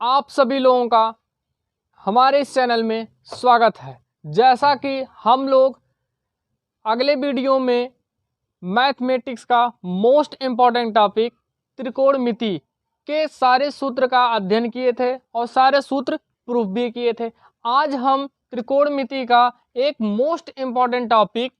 आप सभी लोगों का हमारे इस चैनल में स्वागत है। जैसा कि हम लोग अगले वीडियो में मैथमेटिक्स का मोस्ट इम्पॉर्टेंट टॉपिक त्रिकोणमिति के सारे सूत्र का अध्ययन किए थे और सारे सूत्र प्रूफ भी किए थे। आज हम त्रिकोणमिति का एक मोस्ट इम्पॉर्टेंट टॉपिक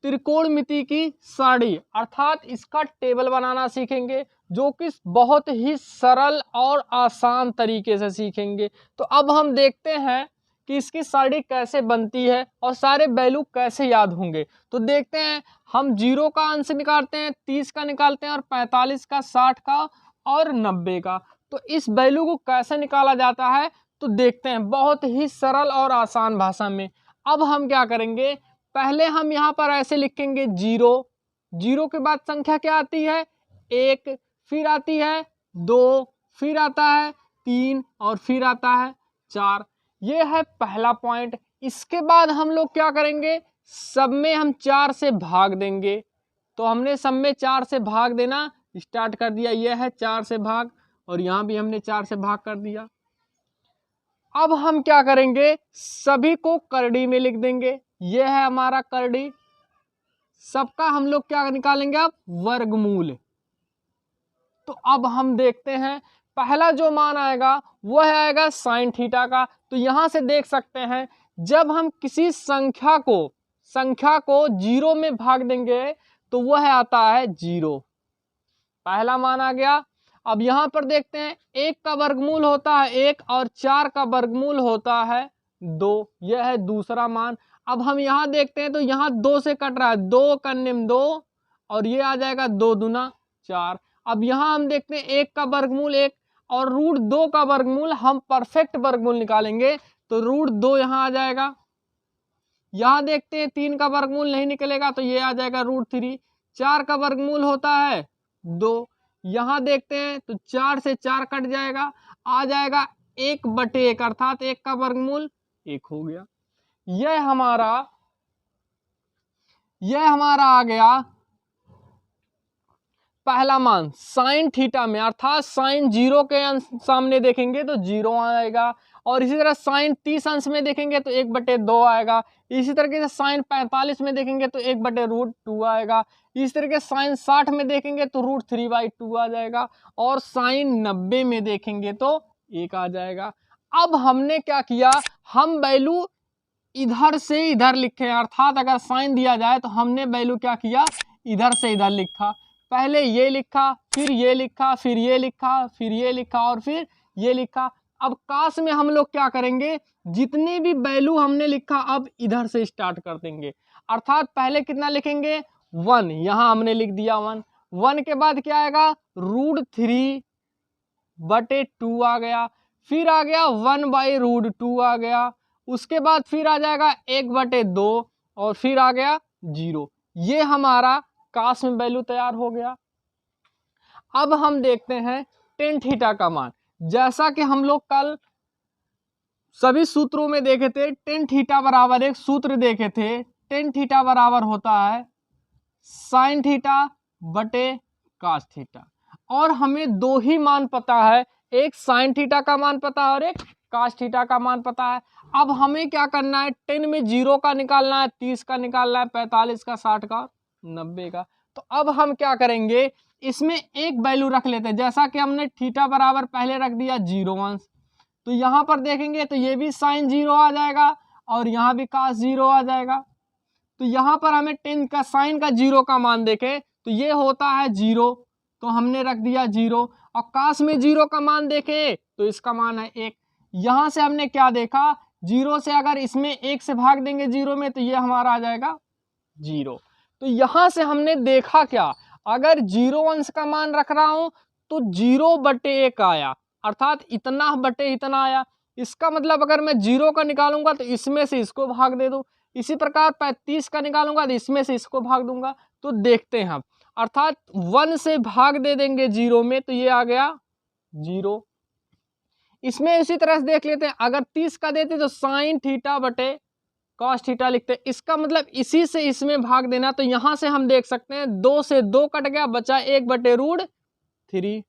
त्रिकोणमिति की सारणी अर्थात इसका टेबल बनाना सीखेंगे, जो कि बहुत ही सरल और आसान तरीके से सीखेंगे। तो अब हम देखते हैं कि इसकी सारणी कैसे बनती है और सारे वैल्यू कैसे याद होंगे। तो देखते हैं, हम 0 का अंश निकालते हैं, 30 का निकालते हैं और 45 का, 60 का और 90 का। तो इस वैल्यू को कैसे निकाला जाता है तो देखते हैं, बहुत ही सरल और आसान भाषा में। अब हम क्या करेंगे, पहले हम यहाँ पर ऐसे लिखेंगे 0, 0 के बाद संख्या क्या आती है 1, फिर आती है 2, फिर आता है 3 और फिर आता है 4। ये है पहला पॉइंट। इसके बाद हम लोग क्या करेंगे, सब में हम 4 से भाग देंगे। तो हमने सब में 4 से भाग देना स्टार्ट कर दिया। यह है 4 से भाग और यहाँ भी हमने 4 से भाग कर दिया। अब हम क्या करेंगे, सभी को करड़ी में लिख देंगे। यह है हमारा करड़ी। सबका हम लोग क्या निकालेंगे, अब वर्गमूल। तो अब हम देखते हैं, पहला जो मान आएगा वह आएगा साइन थीटा का। तो यहां से देख सकते हैं, जब हम किसी संख्या को 0 में भाग देंगे तो वह आता है 0। पहला मान आ गया। अब यहां पर देखते हैं, 1 का वर्गमूल होता है 1 और 4 का वर्गमूल होता है 2। यह है दूसरा मान। अब हम यहां देखते हैं तो यहाँ 2 से कट रहा है, 2 का निम्न 2 और ये आ जाएगा 2 दूना 4। अब यहाँ हम देखते हैं 1 का वर्गमूल 1 और √2 का वर्गमूल, हम परफेक्ट वर्गमूल निकालेंगे तो √2 यहाँ आ जाएगा। यहाँ देखते हैं 3 का वर्गमूल नहीं निकलेगा तो ये आ जाएगा √3। 4 का वर्गमूल होता है 2। यहाँ देखते हैं तो 4 से 4 कट जाएगा, आ जाएगा 1/1 अर्थात 1 का वर्गमूल 1 हो गया। यह हमारा आ गया पहला मान साइन थीटा में, अर्थात साइन 0 के सामने देखेंगे तो 0 आएगा और इसी तरह साइन 30 अंश में देखेंगे तो 1/2 आएगा। इसी तरीके से साइन 45 में देखेंगे तो 1/√2 आएगा। इस तरीके से साइन 60 में देखेंगे तो √3/2 आ जाएगा और साइन 90 में देखेंगे तो 1 आ जाएगा। अब हमने क्या किया, हम वैल्यू इधर से इधर लिखे, अर्थात अगर साइन दिया जाए तो हमने वैल्यू क्या किया, इधर से इधर लिखा। पहले ये लिखा, फिर ये लिखा, फिर ये लिखा, फिर ये लिखा और फिर ये लिखा। अब काश में हम लोग क्या करेंगे, जितनी भी वैल्यू हमने लिखा अब इधर से स्टार्ट कर देंगे। अर्थात पहले कितना लिखेंगे 1, यहां हमने लिख दिया 1। 1 के बाद क्या आएगा √3/2 आ गया, फिर आ गया 1/√2 आ गया, उसके बाद फिर आ जाएगा 1/2 और फिर आ गया 0। ये हमारा काश में वैल्यू तैयार हो गया। अब हम देखते हैं टेन थीटा का मान। जैसा कि हम लोग कल सभी सूत्रों में देखे थे, टेन थीटा बराबर एक सूत्र देखे थे, टेन थीटा बराबर होता है साइन थीटा बटे कास थीटा। और हमें 2 ही मान पता है, एक साइन थीटा का मान पता है और एक कास थीटा का मान पता है। अब हमें क्या करना है, 10 में 0 का निकालना है, 30 का निकालना है, 45 का, 60 का, 90 का। तो अब हम क्या करेंगे, इसमें एक वैल्यू रख लेते हैं। जैसा कि हमने थीटा बराबर पहले रख दिया 0 अंश, तो यहाँ पर देखेंगे तो ये भी साइन 0 आ जाएगा और यहाँ भी कास 0 आ जाएगा। तो यहाँ पर हमें 10 का साइन का 0 का मान देखें तो ये होता है 0, तो हमने रख दिया 0। और कास में 0 का मान देखें तो इसका मान है 1। यहाँ से हमने क्या देखा, 0 से अगर इसमें 1 से भाग देंगे 0 में तो ये हमारा आ जाएगा 0। तो यहाँ से हमने देखा क्या, अगर 0 अंश का मान रख रहा हूं तो 0/1 आया, अर्थात इतना बटे इतना आया। इसका मतलब अगर मैं 0 का निकालूंगा तो इसमें से इसको भाग दे दो, इसी प्रकार 35 का निकालूंगा तो इसमें से इसको भाग दूंगा। तो देखते हैं हम, अर्थात 1 से भाग दे देंगे 0 में तो ये आ गया 0। इसमें इसी तरह से देख लेते हैं, अगर 30 का देते तो साइन थीटा बटे कॉस थीटा लिखते हैं। इसका मतलब इसी से इसमें भाग देना। तो यहां से हम देख सकते हैं 2 से 2 कट गया, बचा 1/√3।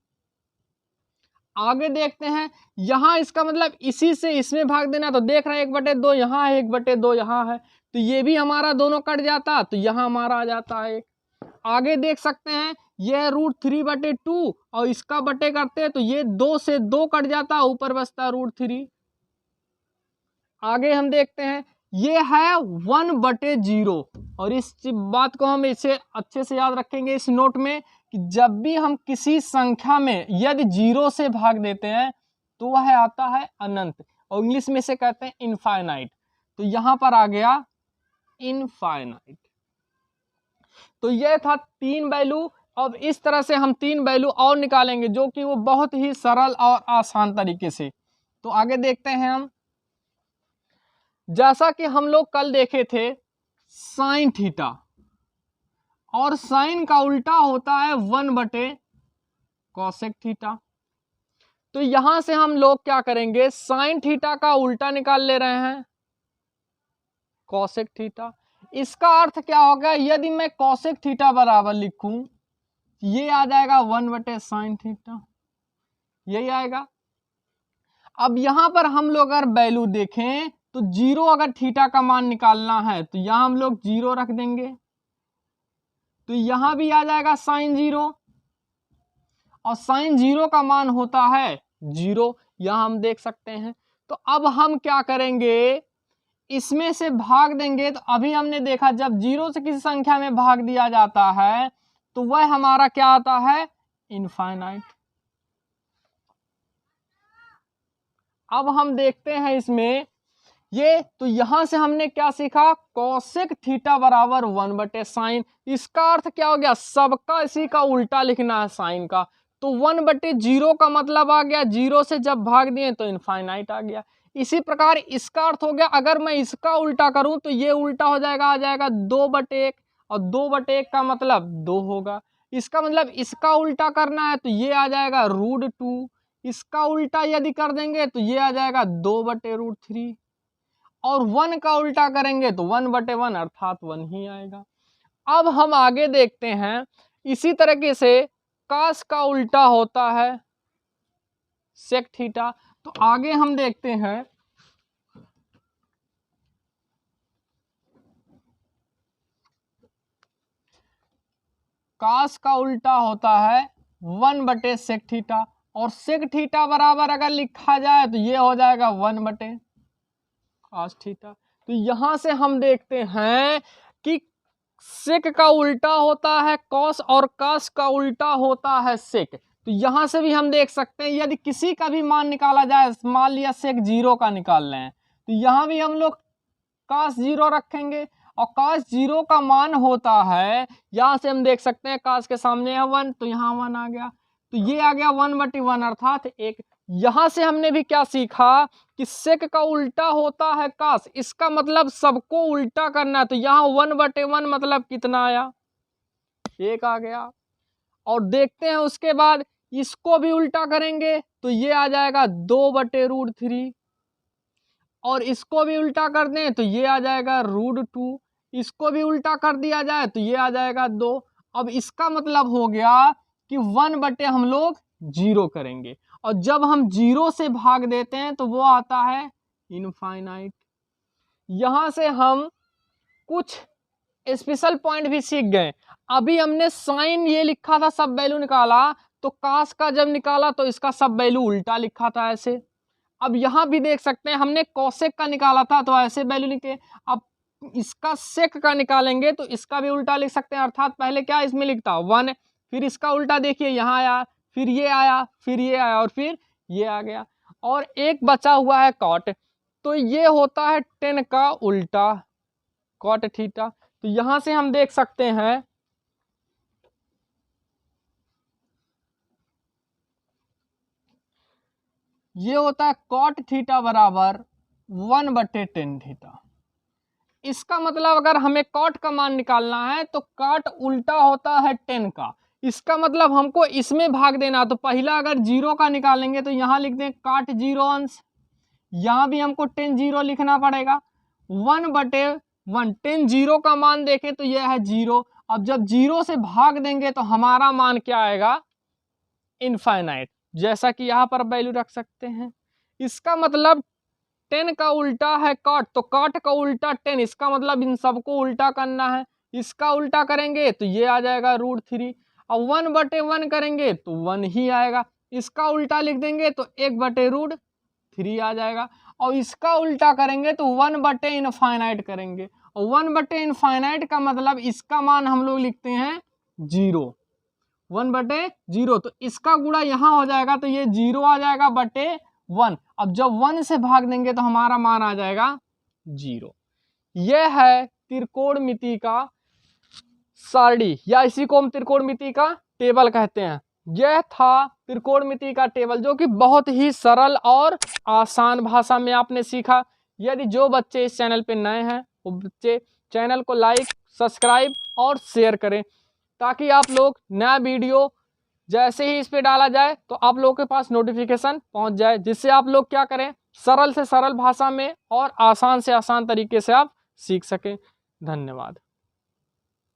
आगे देखते हैं, यहाँ इसका मतलब इसी से इसमें भाग देना, तो देख रहे हैं 1/2 यहाँ है, 1/2 यहाँ है, तो ये भी हमारा दोनों कट जाता, तो यहाँ हमारा आ जाता है। आगे देख सकते हैं यह √3/2 और इसका बटे करते हैं तो ये 2 से 2 कट जाता, ऊपर बचता √3। आगे हम देखते हैं ये है 1/0 और इस बात को हम इसे अच्छे से याद रखेंगे इस नोट में कि जब भी हम किसी संख्या में यदि 0 से भाग देते हैं तो वह आता है अनंत, और इंग्लिश में इसे कहते हैं इनफाइनाइट। तो यहां पर आ गया इनफाइनाइट। तो यह था 3 वैल्यू। अब इस तरह से हम 3 वैल्यू और निकालेंगे जो कि वो बहुत ही सरल और आसान तरीके से। तो आगे देखते हैं हम, जैसा कि हम लोग कल देखे थे साइन थीटा, और साइन का उल्टा होता है 1/कोसेक थीटा। तो यहां से हम लोग क्या करेंगे, साइन थीटा का उल्टा निकाल ले रहे हैं कोसेक थीटा। इसका अर्थ क्या होगा, यदि मैं कोसेक थीटा बराबर लिखूं ये आ जाएगा 1/साइन थीटा, यही आएगा। अब यहां पर हम लोग अगर वैल्यू देखें तो 0 अगर थीटा का मान निकालना है तो यहां हम लोग 0 रख देंगे, तो यहां भी आ जाएगा साइन 0, और साइन 0 का मान होता है 0, यहां हम देख सकते हैं। तो अब हम क्या करेंगे, इसमें से भाग देंगे। तो अभी हमने देखा जब 0 से किसी संख्या में भाग दिया जाता है तो वह हमारा क्या आता है, इनफाइनाइट। अब हम देखते हैं इसमें ये, तो यहां से हमने क्या सीखा, कोसेक थीटा बराबर 1/साइन। इसका अर्थ क्या हो गया, सबका इसी का उल्टा लिखना है साइन का। तो 1/0 का मतलब आ गया 0 से जब भाग दिए तो इनफाइनाइट आ गया। इसी प्रकार इसका अर्थ हो गया, अगर मैं इसका उल्टा करूं तो ये उल्टा हो जाएगा, आ जाएगा 2/1, और 2/1 का मतलब 2 होगा। इसका मतलब इसका उल्टा करना है तो ये आ जाएगा √2। इसका उल्टा यदि कर देंगे तो ये आ जाएगा 2/√3, और 1 का उल्टा करेंगे तो 1/1 अर्थात 1 ही आएगा। अब हम आगे देखते हैं, इसी तरीके से कास का उल्टा होता है सेक थीटा। तो आगे हम देखते हैं, कास का उल्टा होता है 1/सेक थीटा, और सेक थीटा बराबर अगर लिखा जाए तो ये हो जाएगा 1/कास थीटा। तो यहां से हम देखते हैं कि सेक का उल्टा होता है कॉस और कास का उल्टा होता है सेक। तो यहां से भी हम देख सकते हैं यदि किसी का भी मान निकाला जाए, मान लिया सेक 0 का निकाल रहे हैं, तो यहां भी हम लोग कास 0 रखेंगे, और कास 0 का मान होता है, यहां से हम देख सकते हैं कास के सामने है 1, तो यहाँ 1 आ गया, तो ये आ गया 1/1 अर्थात 1। यहां से हमने भी क्या सीखा कि सेक का उल्टा होता है कास, इसका मतलब सबको उल्टा करना है। तो यहाँ 1/1 मतलब कितना आया, 1 आ गया। और देखते हैं उसके बाद इसको भी उल्टा करेंगे तो ये आ जाएगा 2/√3, और इसको भी उल्टा कर दें तो ये आ जाएगा √2, इसको भी उल्टा कर दिया जाए तो ये आ जाएगा 2। अब इसका मतलब हो गया कि 1/ हम लोग 0 करेंगे, और जब हम 0 से भाग देते हैं तो वो आता है इनफाइनाइट। यहां से हम कुछ स्पेशल पॉइंट भी सीख गए। अभी हमने साइन ये लिखा था सब वैल्यू निकाला, तो कास का जब निकाला तो इसका सब वैल्यू उल्टा लिखा था ऐसे। अब यहां भी देख सकते हैं हमने कोसेक का निकाला था तो ऐसे वैल्यू लिखे, अब इसका सेक का निकालेंगे तो इसका भी उल्टा लिख सकते हैं, अर्थात पहले क्या इसमें लिखता 1, फिर इसका उल्टा देखिए यहाँ आया, फिर ये आया, फिर ये आया, और फिर ये आ गया, और एक बचा हुआ है कॉट, तो ये होता है 10 का उल्टा कॉट थीटा। तो यहां से हम देख सकते हैं ये होता है कॉट थीटा बराबर 1/10 थीटा। इसका मतलब अगर हमें कॉट का मान निकालना है तो कॉट उल्टा होता है 10 का, इसका मतलब हमको इसमें भाग देना। तो पहला अगर 0 का निकालेंगे तो यहाँ लिख दें कॉट 0 अंश, यहाँ भी हमको 10 0 लिखना पड़ेगा। 1/1 10 0 का मान देखें तो यह है 0। अब जब 0 से भाग देंगे तो हमारा मान क्या आएगा, इनफाइनाइट। जैसा कि यहाँ पर वैल्यू रख सकते हैं। इसका मतलब 10 का उल्टा है काट, तो काट का उल्टा 10, इसका मतलब इन सबको उल्टा करना है। इसका उल्टा करेंगे तो ये आ जाएगा √3, और 1/1 करेंगे तो 1 ही आएगा। इसका उल्टा लिख देंगे तो 1/√3 आ जाएगा, और इसका उल्टा करेंगे तो 1/∞ करेंगे, और 1/∞ का मतलब इसका मान हम लोग लिखते हैं 0, 1/0, तो इसका गुणा यहाँ हो जाएगा तो ये 0 आ जाएगा /1। अब जब 1 से भाग देंगे तो हमारा मान आ जाएगा 0। यह है त्रिकोणमिति का सारणी, या इसी को हम त्रिकोणमिति का टेबल कहते हैं। यह था त्रिकोणमिति का टेबल, जो कि बहुत ही सरल और आसान भाषा में आपने सीखा। यदि जो बच्चे इस चैनल पे नए हैं वो बच्चे चैनल को लाइक, सब्सक्राइब और शेयर करें, ताकि आप लोग नया वीडियो जैसे ही इस पे डाला जाए तो आप लोगों के पास नोटिफिकेशन पहुंच जाए, जिससे आप लोग क्या करें, सरल से सरल भाषा में और आसान से आसान तरीके से आप सीख सकें। धन्यवाद।